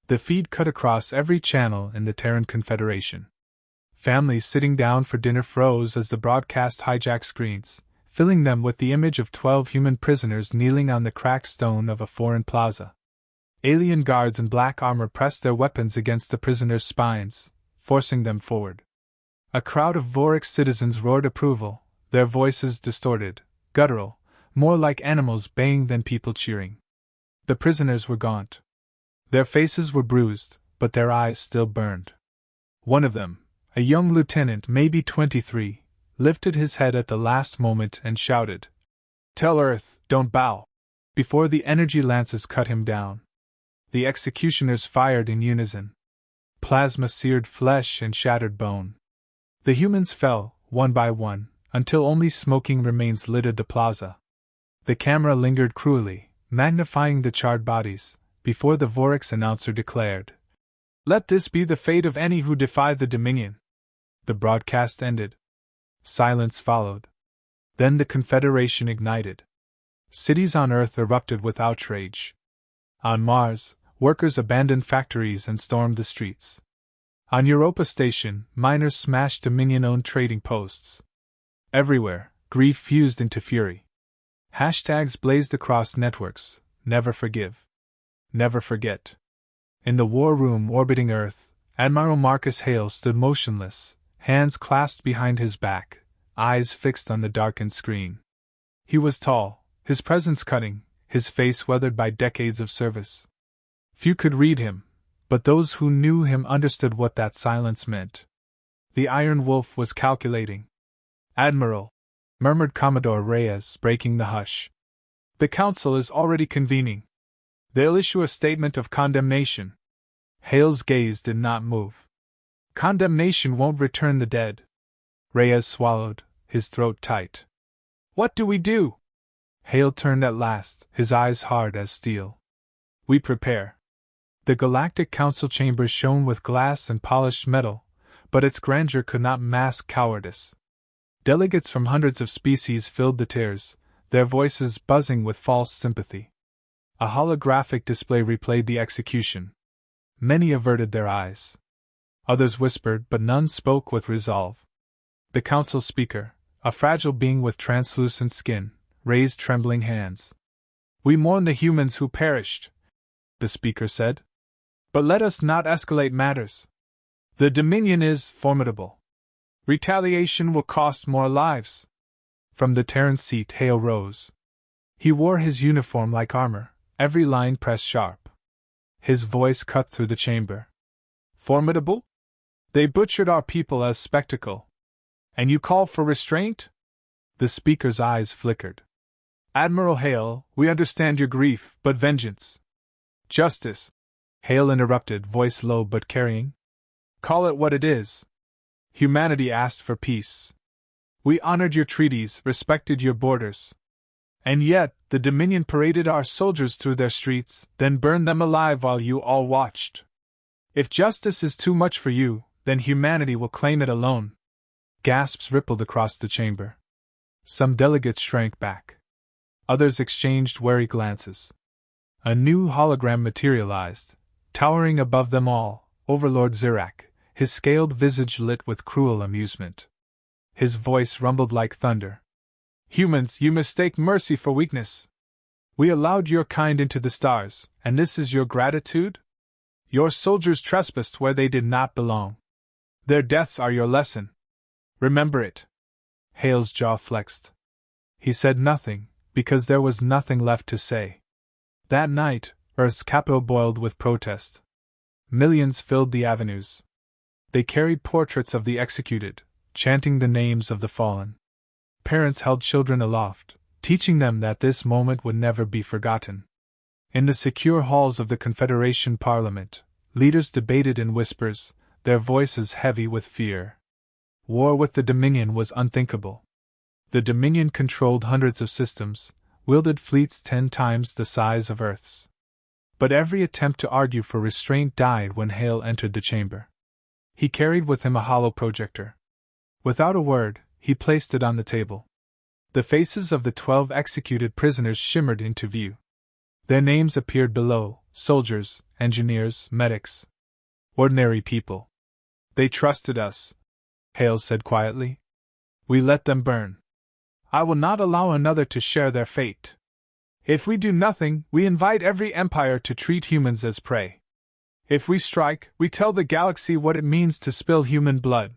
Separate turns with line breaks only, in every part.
The feed cut across every channel in the Terran Confederation. Families sitting down for dinner froze as the broadcast hijacked screens, filling them with the image of 12 human prisoners kneeling on the cracked stone of a foreign plaza. Alien guards in black armor pressed their weapons against the prisoners' spines, forcing them forward. A crowd of Vorix citizens roared approval, their voices distorted, guttural, more like animals baying than people cheering. The prisoners were gaunt. Their faces were bruised, but their eyes still burned. One of them, a young lieutenant, maybe 23, lifted his head at the last moment and shouted, "Tell Earth, don't bow!" before the energy lances cut him down. The executioners fired in unison. Plasma seared flesh and shattered bone. The humans fell, one by one, until only smoking remains littered the plaza. The camera lingered cruelly, magnifying the charred bodies, before the Vorix announcer declared, "Let this be the fate of any who defy the Dominion." The broadcast ended. Silence followed. Then the Confederation ignited. Cities on Earth erupted with outrage. On Mars, workers abandoned factories and stormed the streets. On Europa Station, miners smashed Dominion-owned trading posts. Everywhere, grief fused into fury. Hashtags blazed across networks: never forgive, never forget. In the war room orbiting Earth, Admiral Marcus Hale stood motionless, hands clasped behind his back, eyes fixed on the darkened screen. He was tall, his presence cutting, his face weathered by decades of service. Few could read him, but those who knew him understood what that silence meant. The Iron Wolf was calculating. "Admiral," murmured Commodore Reyes, breaking the hush. "The Council is already convening. They'll issue a statement of condemnation." Hale's gaze did not move. "Condemnation won't return the dead." Reyes swallowed, his throat tight. "What do we do?" Hale turned at last, his eyes hard as steel. "We prepare." The Galactic Council chambers shone with glass and polished metal, but its grandeur could not mask cowardice. Delegates from hundreds of species filled the tiers, their voices buzzing with false sympathy. A holographic display replayed the execution. Many averted their eyes. Others whispered, but none spoke with resolve. The council speaker, a fragile being with translucent skin, raised trembling hands. "We mourn the humans who perished," the speaker said. "But let us not escalate matters. The Dominion is formidable. Retaliation will cost more lives." From the Terran seat, Hale rose. He wore his uniform like armor, every line pressed sharp. His voice cut through the chamber. "Formidable? They butchered our people as spectacle. And you call for restraint?" The speaker's eyes flickered. "Admiral Hale, we understand your grief, but vengeance. Justice," Hale interrupted, voice low but carrying. "Call it what it is. Humanity asked for peace. We honored your treaties, respected your borders. And yet, the Dominion paraded our soldiers through their streets, then burned them alive while you all watched. If justice is too much for you, then humanity will claim it alone." Gasps rippled across the chamber. Some delegates shrank back. Others exchanged wary glances. A new hologram materialized, towering above them all, Overlord Zirak, his scaled visage lit with cruel amusement. His voice rumbled like thunder. "Humans, you mistake mercy for weakness. We allowed your kind into the stars, and this is your gratitude? Your soldiers trespassed where they did not belong. Their deaths are your lesson. Remember it." Hale's jaw flexed. He said nothing, because there was nothing left to say. That night, Earth's capital boiled with protest. Millions filled the avenues. They carried portraits of the executed, chanting the names of the fallen. Parents held children aloft, teaching them that this moment would never be forgotten. In the secure halls of the Confederation Parliament, leaders debated in whispers, their voices heavy with fear. War with the Dominion was unthinkable. The Dominion controlled hundreds of systems, wielded fleets 10 times the size of Earth's. But every attempt to argue for restraint died when Hale entered the chamber. He carried with him a hollow projector. Without a word, he placed it on the table. The faces of the 12 executed prisoners shimmered into view. Their names appeared below, soldiers, engineers, medics. Ordinary people. They trusted us, Hale said quietly. We let them burn. I will not allow another to share their fate. If we do nothing, we invite every empire to treat humans as prey. If we strike, we tell the galaxy what it means to spill human blood.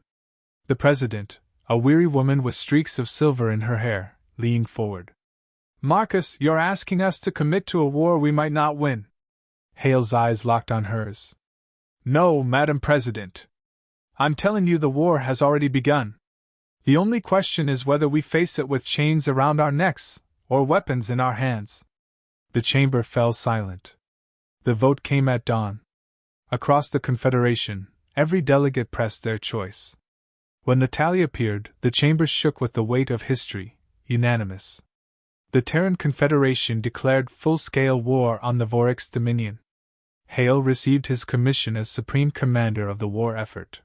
The president, a weary woman with streaks of silver in her hair, leaned forward. Marcus, you're asking us to commit to a war we might not win. Hale's eyes locked on hers. No, Madam President. I'm telling you the war has already begun. The only question is whether we face it with chains around our necks, or weapons in our hands. The chamber fell silent. The vote came at dawn. Across the Confederation, every delegate pressed their choice. When the tally appeared, the chamber shook with the weight of history, unanimous. The Terran Confederation declared full-scale war on the Vorix Dominion. Hale received his commission as Supreme Commander of the war effort.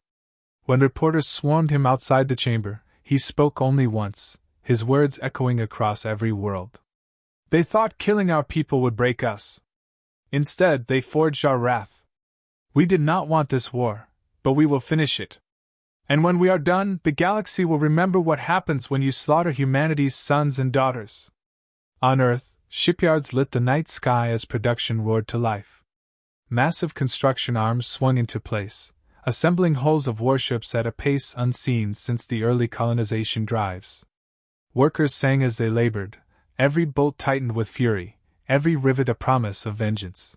When reporters swarmed him outside the chamber, he spoke only once, his words echoing across every world. They thought killing our people would break us. Instead, they forged our wrath. We did not want this war, but we will finish it. And when we are done, the galaxy will remember what happens when you slaughter humanity's sons and daughters. On Earth, shipyards lit the night sky as production roared to life. Massive construction arms swung into place, assembling hulls of warships at a pace unseen since the early colonization drives. Workers sang as they labored, every bolt tightened with fury, every rivet a promise of vengeance.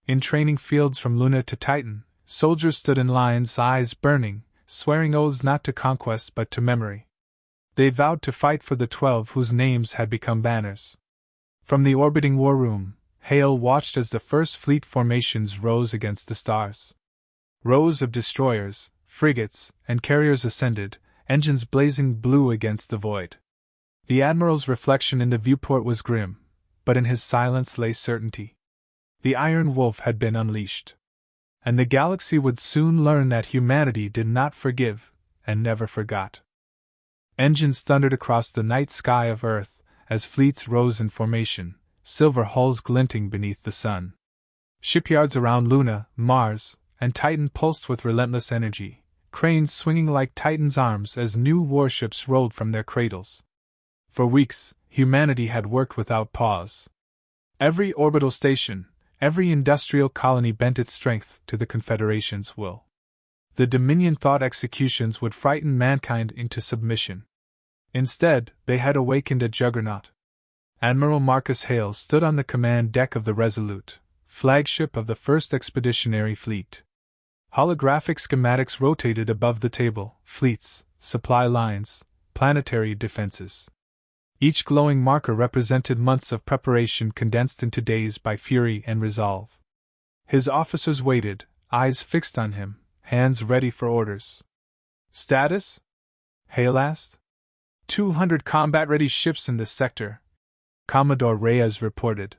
In training fields from Luna to Titan, soldiers stood in lines, eyes burning, swearing oaths not to conquest but to memory. They vowed to fight for the 12 whose names had become banners. From the orbiting war room, Hale watched as the first fleet formations rose against the stars. Rows of destroyers, frigates, and carriers ascended, engines blazing blue against the void. The admiral's reflection in the viewport was grim, but in his silence lay certainty. The Iron Wolf had been unleashed. And the galaxy would soon learn that humanity did not forgive, and never forgot. Engines thundered across the night sky of Earth, as fleets rose in formation, silver hulls glinting beneath the sun. Shipyards around Luna, Mars, and Titan pulsed with relentless energy, cranes swinging like Titan's arms as new warships rolled from their cradles. For weeks, humanity had worked without pause. Every orbital station, every industrial colony bent its strength to the Confederation's will. The Dominion thought executions would frighten mankind into submission. Instead, they had awakened a juggernaut. Admiral Marcus Hale stood on the command deck of the Resolute, flagship of the 1st Expeditionary Fleet. Holographic schematics rotated above the table, fleets, supply lines, planetary defenses. Each glowing marker represented months of preparation condensed into days by fury and resolve. His officers waited, eyes fixed on him, hands ready for orders. Status? Hale asked. 200 combat-ready ships in this sector, Commodore Reyes reported.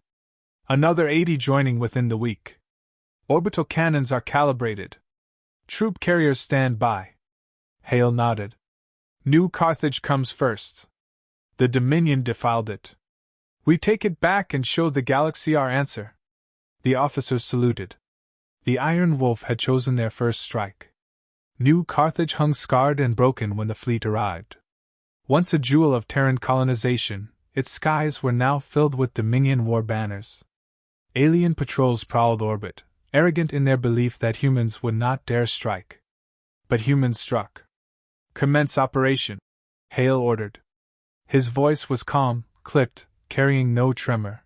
Another 80 joining within the week. Orbital cannons are calibrated. Troop carriers stand by. Hale nodded. New Carthage comes first. The Dominion defiled it. We take it back and show the galaxy our answer. The officers saluted. The Iron Wolf had chosen their first strike. New Carthage hung scarred and broken when the fleet arrived. Once a jewel of Terran colonization, its skies were now filled with Dominion war banners. Alien patrols prowled orbit, arrogant in their belief that humans would not dare strike. But humans struck. Commence operation, Hale ordered. His voice was calm, clipped, carrying no tremor.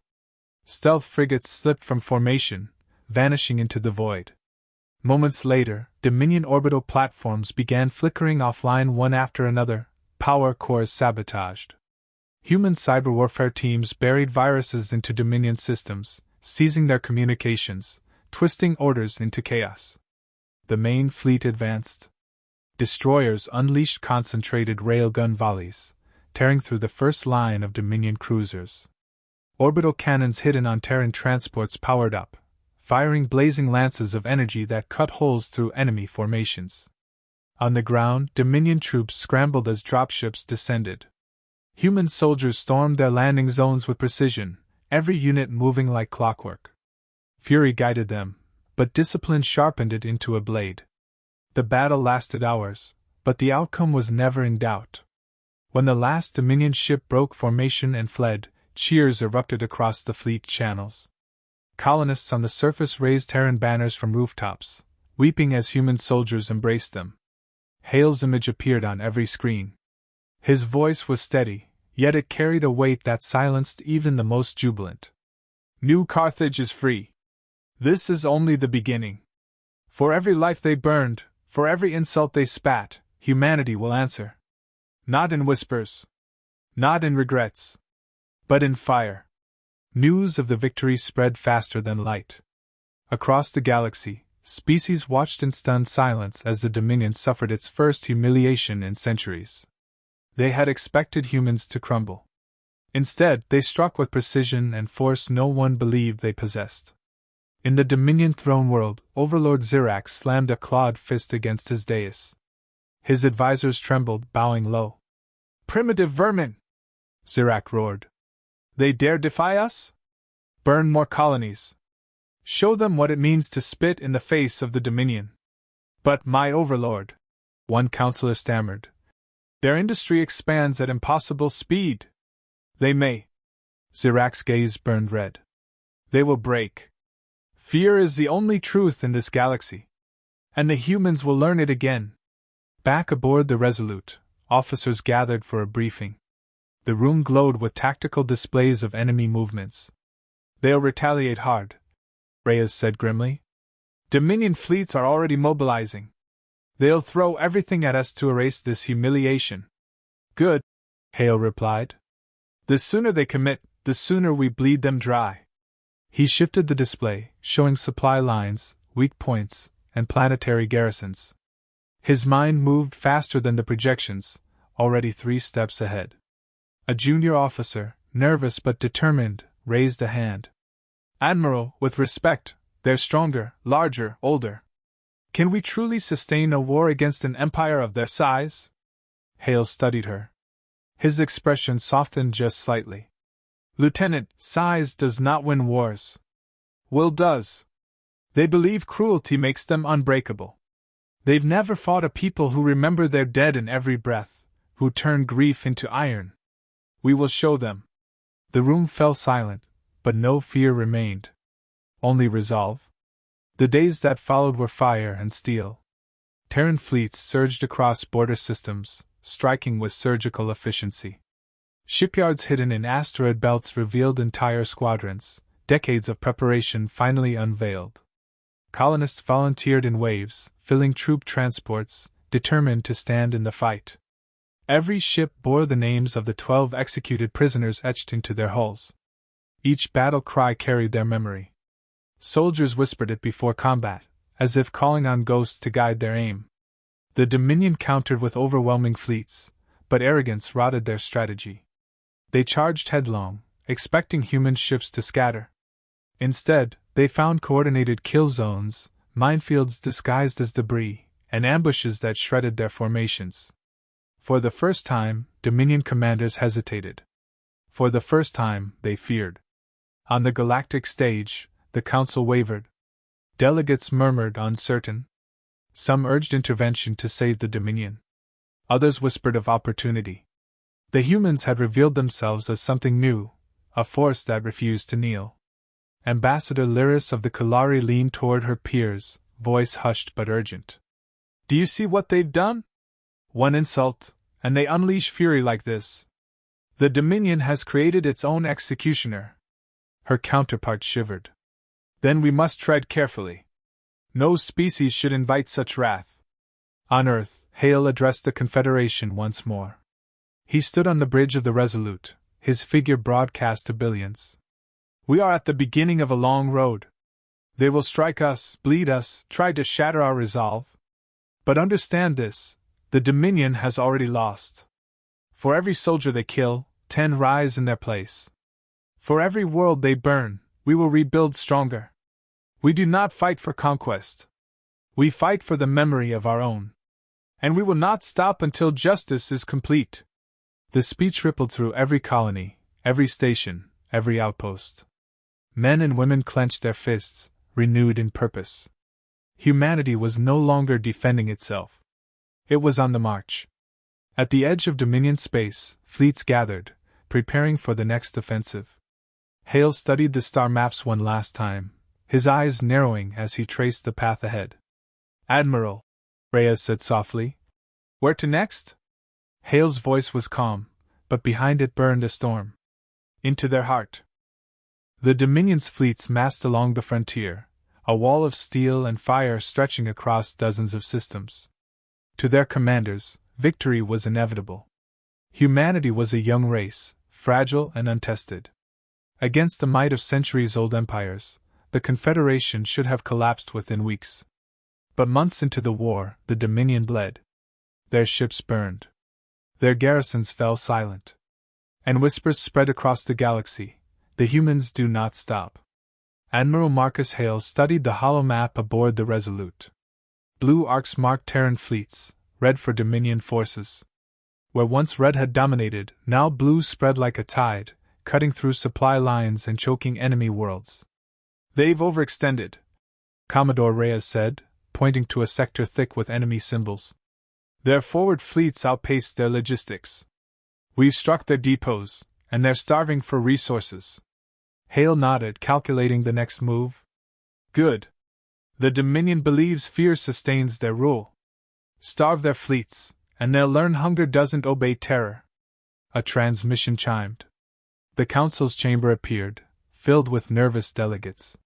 Stealth frigates slipped from formation, vanishing into the void. Moments later, Dominion orbital platforms began flickering offline one after another, power cores sabotaged. Human cyber warfare teams buried viruses into Dominion systems, seizing their communications, twisting orders into chaos. The main fleet advanced. Destroyers unleashed concentrated railgun volleys, tearing through the first line of Dominion cruisers. Orbital cannons hidden on Terran transports powered up, firing blazing lances of energy that cut holes through enemy formations. On the ground, Dominion troops scrambled as dropships descended. Human soldiers stormed their landing zones with precision, every unit moving like clockwork. Fury guided them, but discipline sharpened it into a blade. The battle lasted hours, but the outcome was never in doubt. When the last Dominion ship broke formation and fled, cheers erupted across the fleet channels. Colonists on the surface raised Terran banners from rooftops, weeping as human soldiers embraced them. Hale's image appeared on every screen. His voice was steady, yet it carried a weight that silenced even the most jubilant. New Carthage is free. This is only the beginning. For every life they burned, for every insult they spat, humanity will answer. Not in whispers. Not in regrets. But in fire. News of the victory spread faster than light. Across the galaxy, species watched in stunned silence as the Dominion suffered its first humiliation in centuries. They had expected humans to crumble. Instead, they struck with precision and force no one believed they possessed. In the Dominion throne world, Overlord Zirax slammed a clawed fist against his dais. His advisors trembled, bowing low. "Primitive vermin!" Zirax roared. "They dare defy us? Burn more colonies. Show them what it means to spit in the face of the Dominion." "But, my overlord," one counselor stammered, "their industry expands at impossible speed." "They may." Zirax's gaze burned red. "They will break. Fear is the only truth in this galaxy. And the humans will learn it again." Back aboard the Resolute, officers gathered for a briefing. The room glowed with tactical displays of enemy movements. "They'll retaliate hard," Reyes said grimly. "Dominion fleets are already mobilizing. They'll throw everything at us to erase this humiliation." "Good," Hale replied. "The sooner they commit, the sooner we bleed them dry." He shifted the display, showing supply lines, weak points, and planetary garrisons. His mind moved faster than the projections, already 3 steps ahead. A junior officer, nervous but determined, raised a hand. "Admiral, with respect, they're stronger, larger, older. Can we truly sustain a war against an empire of their size?" Hale studied her. His expression softened just slightly. "Lieutenant, size does not win wars. Will does. They believe cruelty makes them unbreakable. They've never fought a people who remember their dead in every breath, who turn grief into iron. We will show them." The room fell silent, but no fear remained. Only resolve. The days that followed were fire and steel. Terran fleets surged across border systems, striking with surgical efficiency. Shipyards hidden in asteroid belts revealed entire squadrons, decades of preparation finally unveiled. Colonists volunteered in waves, filling troop transports, determined to stand in the fight. Every ship bore the names of the 12 executed prisoners etched into their hulls. Each battle cry carried their memory. Soldiers whispered it before combat, as if calling on ghosts to guide their aim. The Dominion countered with overwhelming fleets, but arrogance rotted their strategy. They charged headlong, expecting human ships to scatter. Instead, they found coordinated kill zones, minefields disguised as debris, and ambushes that shredded their formations. For the first time, Dominion commanders hesitated. For the first time, they feared. On the galactic stage, the Council wavered. Delegates murmured uncertain. Some urged intervention to save the Dominion. Others whispered of opportunity. The humans had revealed themselves as something new, a force that refused to kneel. Ambassador Lyris of the Kalari leaned toward her peers, voice hushed but urgent. "Do you see what they've done? One insult, and they unleash fury like this. The Dominion has created its own executioner." Her counterpart shivered. "Then we must tread carefully. No species should invite such wrath." On Earth, Hale addressed the Confederation once more. He stood on the bridge of the Resolute, his figure broadcast to billions. "We are at the beginning of a long road. They will strike us, bleed us, try to shatter our resolve. But understand this, the Dominion has already lost. For every soldier they kill, 10 rise in their place. For every world they burn, we will rebuild stronger. We do not fight for conquest. We fight for the memory of our own. And we will not stop until justice is complete." The speech rippled through every colony, every station, every outpost. Men and women clenched their fists, renewed in purpose. Humanity was no longer defending itself. It was on the march. At the edge of Dominion space, fleets gathered, preparing for the next offensive. Hale studied the star maps one last time, his eyes narrowing as he traced the path ahead. "Admiral," Reyes said softly, "where to next?" Hale's voice was calm, but behind it burned a storm. "Into their heart." The Dominion's fleets massed along the frontier, a wall of steel and fire stretching across dozens of systems. To their commanders, victory was inevitable. Humanity was a young race, fragile and untested. Against the might of centuries-old empires, the Confederation should have collapsed within weeks. But months into the war, the Dominion bled. Their ships burned. Their garrisons fell silent. And whispers spread across the galaxy: the humans do not stop. Admiral Marcus Hale studied the hollow map aboard the Resolute. Blue arcs marked Terran fleets, red for Dominion forces. Where once red had dominated, now blue spread like a tide, cutting through supply lines and choking enemy worlds. "They've overextended," Commodore Reyes said, pointing to a sector thick with enemy symbols. "Their forward fleets outpaced their logistics. We've struck their depots, and they're starving for resources." Hale nodded, calculating the next move. "Good. The Dominion believes fear sustains their rule. Starve their fleets, and they'll learn hunger doesn't obey terror." A transmission chimed. The Council's chamber appeared, filled with nervous delegates.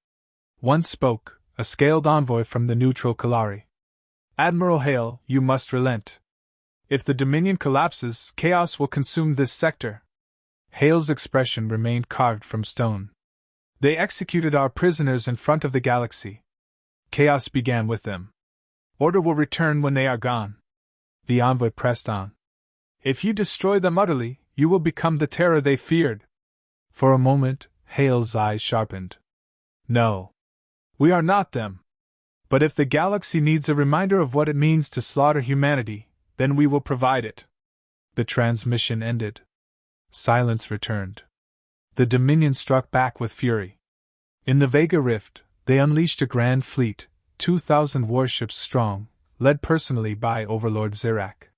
One spoke, a scaled envoy from the neutral Kalari. "Admiral Hale, you must relent. If the Dominion collapses, chaos will consume this sector." Hale's expression remained carved from stone. "They executed our prisoners in front of the galaxy. Chaos began with them. Order will return when they are gone." The envoy pressed on. "If you destroy them utterly, you will become the terror they feared." For a moment, Hale's eyes sharpened. "No. We are not them. But if the galaxy needs a reminder of what it means to slaughter humanity, then we will provide it." The transmission ended. Silence returned. The Dominion struck back with fury. In the Vega Rift, they unleashed a grand fleet, 2,000 warships strong, led personally by Overlord Zirak.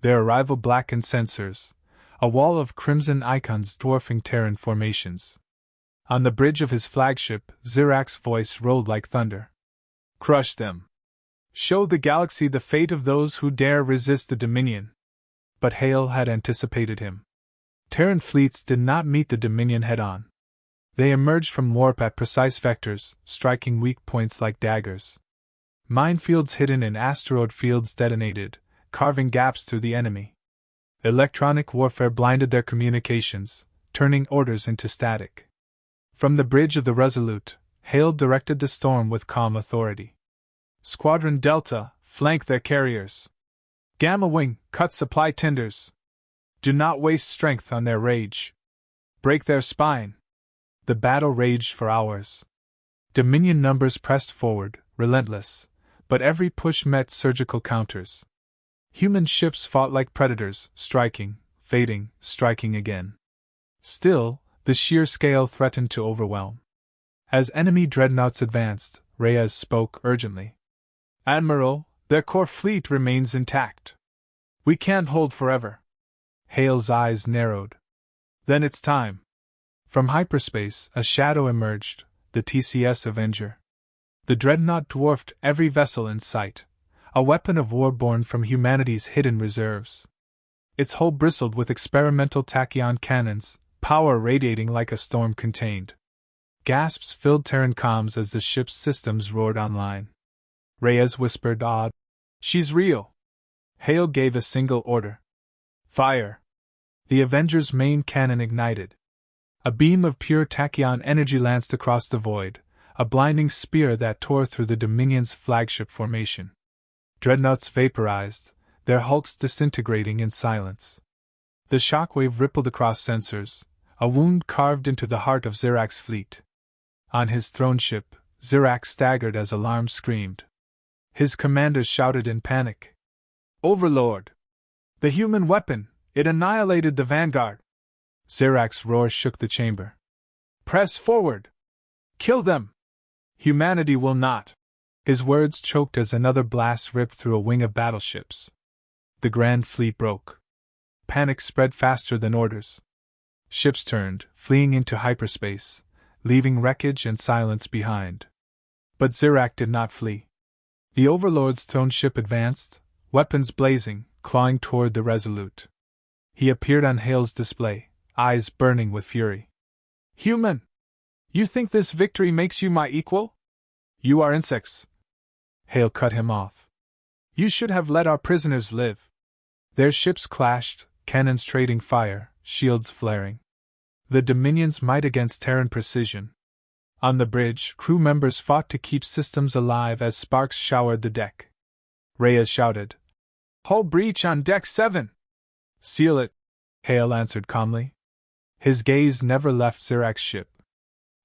Their arrival blackened sensors, a wall of crimson icons dwarfing Terran formations. On the bridge of his flagship, Zirak's voice rolled like thunder. "Crush them. Show the galaxy the fate of those who dare resist the Dominion." But Hale had anticipated him. Terran fleets did not meet the Dominion head-on. They emerged from warp at precise vectors, striking weak points like daggers. Minefields hidden in asteroid fields detonated, carving gaps through the enemy. Electronic warfare blinded their communications, turning orders into static. From the bridge of the Resolute, Hale directed the storm with calm authority. "Squadron Delta, flank their carriers. Gamma Wing, cut supply tenders. Do not waste strength on their rage. Break their spine." The battle raged for hours. Dominion numbers pressed forward, relentless, but every push met surgical counters. Human ships fought like predators, striking, fading, striking again. Still, the sheer scale threatened to overwhelm. As enemy dreadnoughts advanced, Reyes spoke urgently. "Admiral, their core fleet remains intact. We can't hold forever." Hale's eyes narrowed. "Then it's time." From hyperspace, a shadow emerged, the TCS Avenger. The dreadnought dwarfed every vessel in sight, a weapon of war born from humanity's hidden reserves. Its hull bristled with experimental tachyon cannons, power radiating like a storm contained. Gasps filled Terran comms as the ship's systems roared online. Reyes whispered, "Awed. She's real." Hale gave a single order. "Fire!" The Avenger's main cannon ignited. A beam of pure tachyon energy lanced across the void, a blinding spear that tore through the Dominion's flagship formation. Dreadnoughts vaporized, their hulks disintegrating in silence. The shockwave rippled across sensors, a wound carved into the heart of Zirak's fleet. On his throne ship, Zirak staggered as alarm screamed. His commanders shouted in panic. "Overlord! The human weapon! It annihilated the vanguard!" Zirak's roar shook the chamber. "Press forward!" Kill them! Humanity will not. His words choked as another blast ripped through a wing of battleships. The Grand Fleet broke. Panic spread faster than orders. Ships turned, fleeing into hyperspace, leaving wreckage and silence behind. But Zirak did not flee. The Overlord's throne ship advanced, weapons blazing, clawing toward the Resolute. He appeared on Hale's display, eyes burning with fury. Human! You think this victory makes you my equal? You are insects. Hale cut him off. You should have let our prisoners live. Their ships clashed, cannons trading fire, shields flaring. The Dominion's might against Terran precision. On the bridge, crew members fought to keep systems alive as sparks showered the deck. Reyes shouted, Hull breach on deck 7! Seal it, Hale answered calmly. His gaze never left Zirak's ship.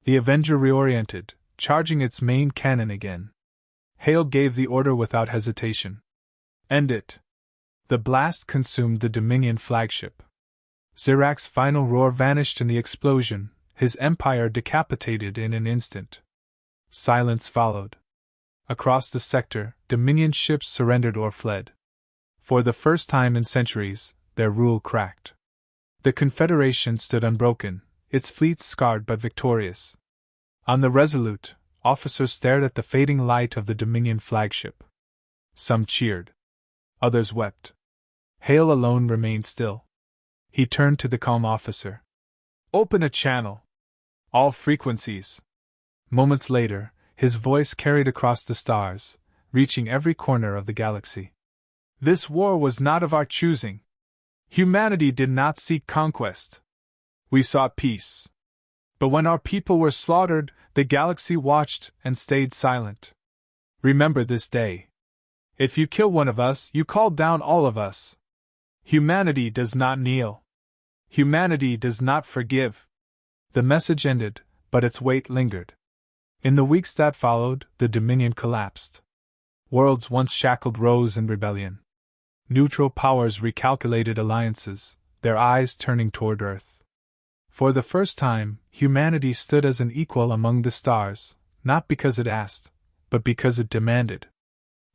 The Avenger reoriented, charging its main cannon again. Hale gave the order without hesitation. End it. The blast consumed the Dominion flagship. Zirak's final roar vanished in the explosion, his empire decapitated in an instant. Silence followed. Across the sector, Dominion ships surrendered or fled. For the first time in centuries, their rule cracked. The Confederation stood unbroken, its fleets scarred but victorious. On the Resolute, officers stared at the fading light of the Dominion flagship. Some cheered. Others wept. Hale alone remained still. He turned to the calm officer. Open a channel. All frequencies. Moments later, his voice carried across the stars, reaching every corner of the galaxy. This war was not of our choosing. Humanity did not seek conquest. We sought peace. But when our people were slaughtered, the galaxy watched and stayed silent. Remember this day. If you kill one of us, you call down all of us. Humanity does not kneel. Humanity does not forgive. The message ended, but its weight lingered. In the weeks that followed, the Dominion collapsed. Worlds once shackled rose in rebellion. Neutral powers recalculated alliances, their eyes turning toward Earth. For the first time, humanity stood as an equal among the stars, not because it asked, but because it demanded.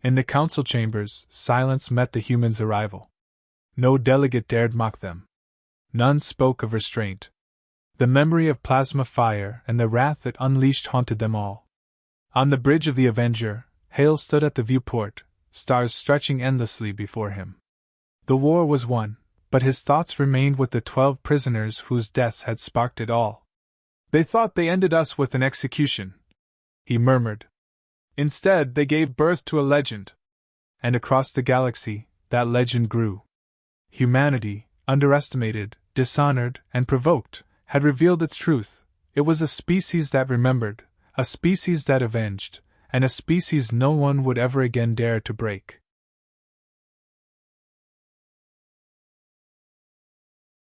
In the council chambers, silence met the humans' arrival. No delegate dared mock them. None spoke of restraint. The memory of plasma fire and the wrath it unleashed haunted them all. On the bridge of the Avenger, Hale stood at the viewport, stars stretching endlessly before him. The war was won, but his thoughts remained with the 12 prisoners whose deaths had sparked it all. They thought they ended us with an execution, he murmured. Instead, they gave birth to a legend. And across the galaxy, that legend grew. Humanity, underestimated, dishonored, and provoked, had revealed its truth. It was a species that remembered, a species that avenged, and a species no one would ever again dare to break.